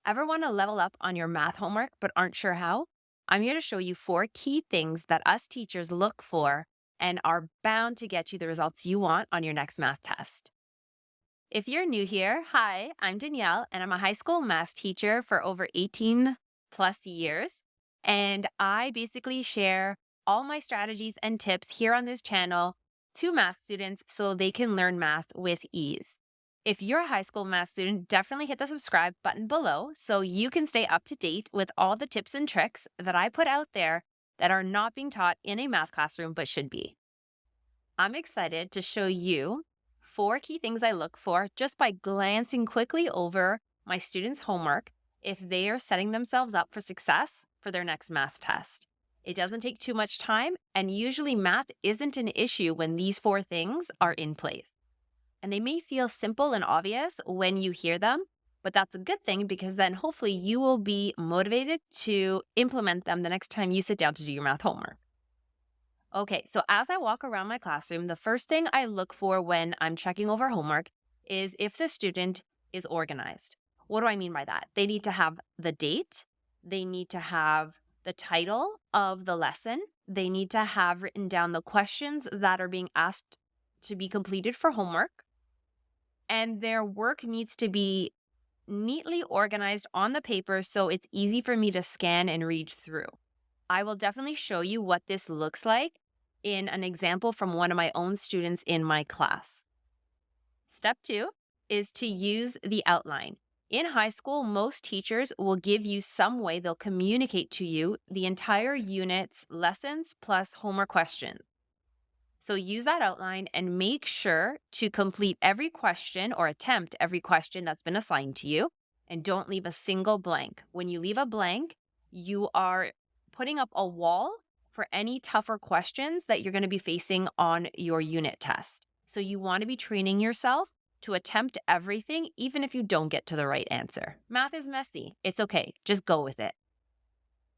Ever want to level up on your math homework but aren't sure how? I'm here to show you four key things that us teachers look for and are bound to get you the results you want on your next math test. If you're new here, hi, I'm Danielle, and I'm a high school math teacher for over 18 plus years. And I basically share all my strategies and tips here on this channel to math students so they can learn math with ease. If you're a high school math student, definitely hit the subscribe button below so you can stay up to date with all the tips and tricks that I put out there that are not being taught in a math classroom but should be. I'm excited to show you four key things I look for just by glancing quickly over my students' homework if they are setting themselves up for success for their next math test. It doesn't take too much time, and usually math isn't an issue when these four things are in place. And they may feel simple and obvious when you hear them, but that's a good thing because then hopefully you will be motivated to implement them the next time you sit down to do your math homework. Okay, so as I walk around my classroom, the first thing I look for when I'm checking over homework is if the student is organized. What do I mean by that? They need to have the date, they need to have the title of the lesson, they need to have written down the questions that are being asked to be completed for homework, and their work needs to be neatly organized on the paper so it's easy for me to scan and read through. I will definitely show you what this looks like in an example from one of my own students in my class. Step two is to use the outline. In high school, most teachers will give you some way they'll communicate to you the entire unit's lessons plus homework questions. So use that outline and make sure to complete every question or attempt every question that's been assigned to you. And don't leave a single blank. When you leave a blank, you are putting up a wall for any tougher questions that you're going to be facing on your unit test. So you want to be training yourself to attempt everything, even if you don't get to the right answer. Math is messy. It's okay. Just go with it.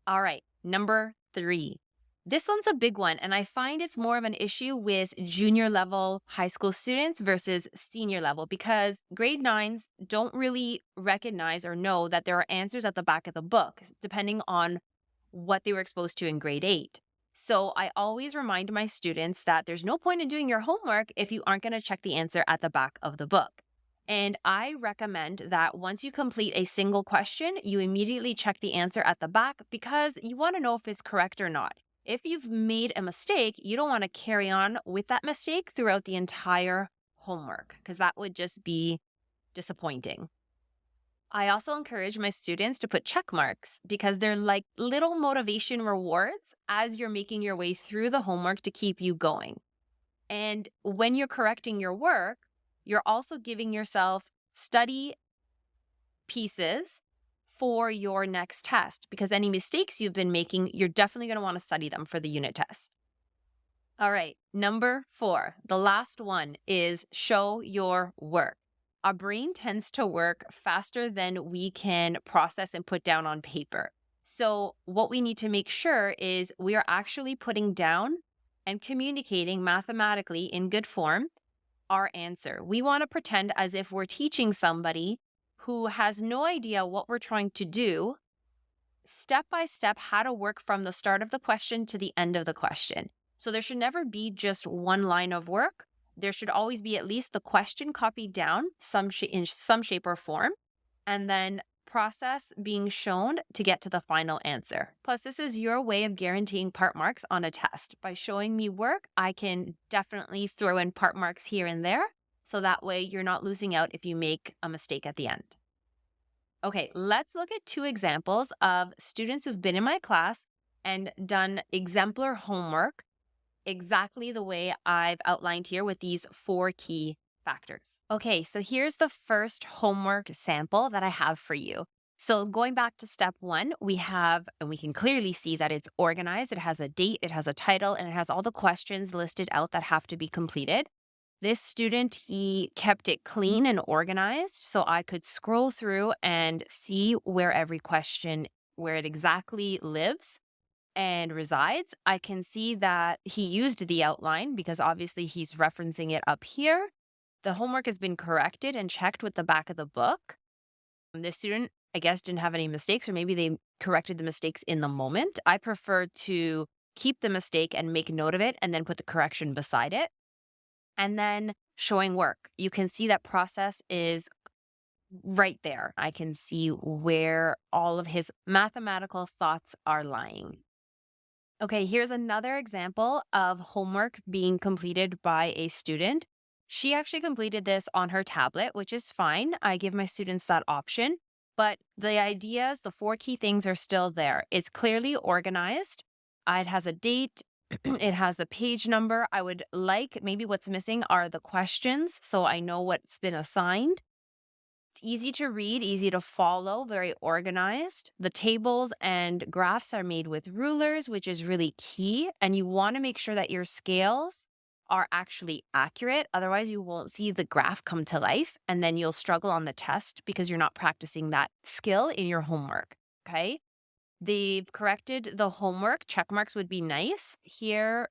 All right, number three. This one's a big one, and I find it's more of an issue with junior level high school students versus senior level because grade nines don't really recognize or know that there are answers at the back of the book, depending on what they were exposed to in grade eight. So I always remind my students that there's no point in doing your homework if you aren't going to check the answer at the back of the book. And I recommend that once you complete a single question, you immediately check the answer at the back because you want to know if it's correct or not. If you've made a mistake, you don't want to carry on with that mistake throughout the entire homework because that would just be disappointing. I also encourage my students to put check marks because they're like little motivation rewards as you're making your way through the homework to keep you going. And when you're correcting your work, you're also giving yourself study pieces for your next test because any mistakes you've been making, you're definitely going to want to study them for the unit test. All right, number four, the last one is show your work. Our brain tends to work faster than we can process and put down on paper. So, what we need to make sure is we are actually putting down and communicating mathematically in good form our answer. We want to pretend as if we're teaching somebody who has no idea what we're trying to do, step by step, how to work from the start of the question to the end of the question. So there should never be just one line of work. There should always be at least the question copied down in some shape or form, and then process being shown to get to the final answer. Plus, this is your way of guaranteeing part marks on a test. By showing me work, I can definitely throw in part marks here and there. So that way you're not losing out if you make a mistake at the end. Okay, let's look at two examples of students who've been in my class and done exemplar homework exactly the way I've outlined here with these four key factors. Okay, so here's the first homework sample that I have for you. So going back to step one, we have, and we can clearly see that it's organized. It has a date, it has a title, and it has all the questions listed out that have to be completed. This student, he kept it clean and organized so I could scroll through and see where every question, where it exactly lives and resides. I can see that he used the outline because obviously he's referencing it up here. The homework has been corrected and checked with the back of the book. This student I guess, didn't have any mistakes, or maybe they corrected the mistakes in the moment. I prefer to keep the mistake and make note of it and then put the correction beside it. And then showing work. You can see that process is right there. I can see where all of his mathematical thoughts are lying. Okay, here's another example of homework being completed by a student. She actually completed this on her tablet, which is fine. I give my students that option. But the ideas, the four key things are still there. It's clearly organized. It has a date. It has a page number. I would like maybe what's missing are the questions. So I know what's been assigned. It's easy to read, easy to follow, very organized. The tables and graphs are made with rulers, which is really key. And you want to make sure that your scales are actually accurate. Otherwise, you won't see the graph come to life. And then you'll struggle on the test because you're not practicing that skill in your homework. Okay. They've corrected the homework. Check marks would be nice. Here,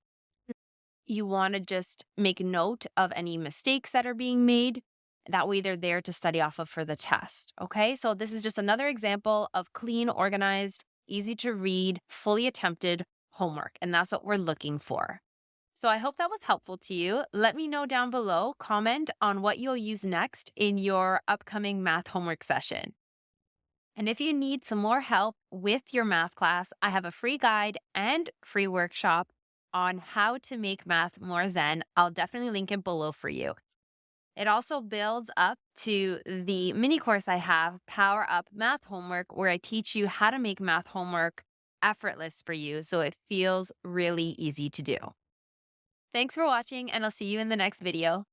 you want to just make note of any mistakes that are being made. That way, they're there to study off of for the test. Okay. So, this is just another example of clean, organized, easy to read, fully attempted homework. And that's what we're looking for. So, I hope that was helpful to you. Let me know down below, comment on what you'll use next in your upcoming math homework session. And if you need some more help with your math class, I have a free guide and free workshop on how to make math more zen. I'll definitely link it below for you. It also builds up to the mini course I have, Power Up Math Homework, where I teach you how to make math homework effortless for you so it feels really easy to do. Thanks for watching, and I'll see you in the next video.